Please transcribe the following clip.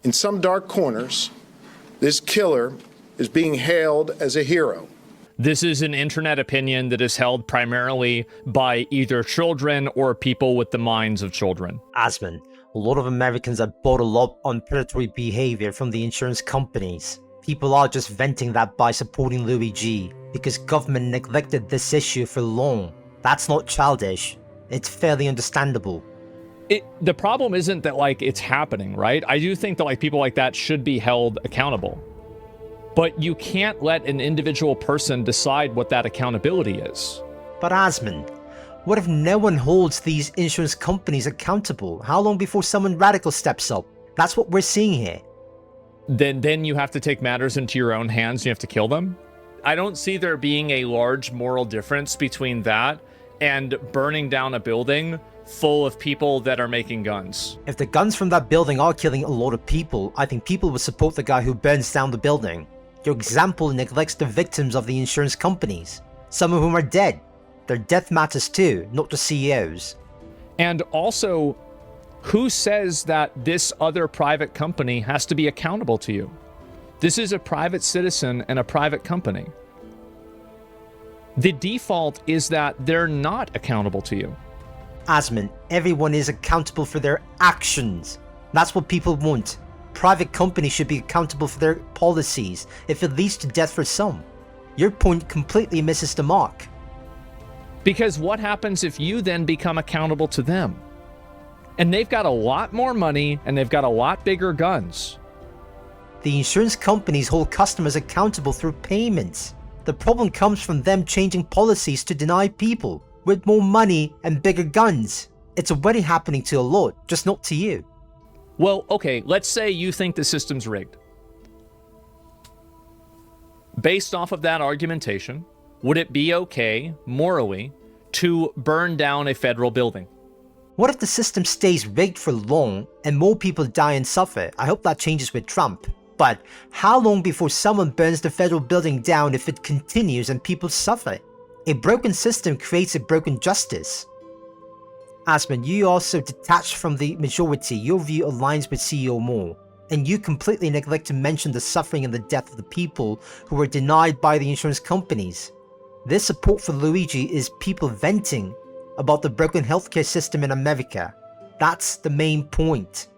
In some dark corners, this killer is being hailed as a hero. This is an internet opinion that is held primarily by either children or people with the minds of children. Asmon, a lot of Americans are bottled up on predatory behavior from the insurance companies. People are just venting that by supporting Louis G because government neglected this issue for long. That's not childish. It's fairly understandable. The problem isn't that, like, it's happening, right? I do think that, like, people like that should be held accountable. But you can't let an individual person decide what that accountability is. But Asmon, what if no one holds these insurance companies accountable? How long before someone radical steps up? That's what we're seeing here. Then you have to take matters into your own hands and you have to kill them? I don't see there being a large moral difference between that and burning down a building full of people that are making guns. If the guns from that building are killing a lot of people, I think people would support the guy who burns down the building. Your example neglects the victims of the insurance companies, some of whom are dead. Their death matters too, not the CEOs. And also, who says that this other private company has to be accountable to you? This is a private citizen and a private company. The default is that they're not accountable to you. Asmon, everyone is accountable for their actions. That's what people want. Private companies should be accountable for their policies if it leads to death for some. Your point completely misses the mark. Because what happens if you then become accountable to them? And they've got a lot more money and they've got a lot bigger guns. The insurance companies hold customers accountable through payments. The problem comes from them changing policies to deny people with more money and bigger guns. It's already happening to a lot, just not to you. Well, okay, let's say you think the system's rigged. Based off of that argumentation, would it be okay, morally, to burn down a federal building? What if the system stays rigged for long and more people die and suffer? I hope that changes with Trump. But how long before someone burns the federal building down if it continues and people suffer? A broken system creates a broken justice. Asmon, you also detached from the majority. Your view aligns with CEO Moore, and you completely neglect to mention the suffering and the death of the people who were denied by the insurance companies. This support for Luigi is people venting about the broken healthcare system in America. That's the main point.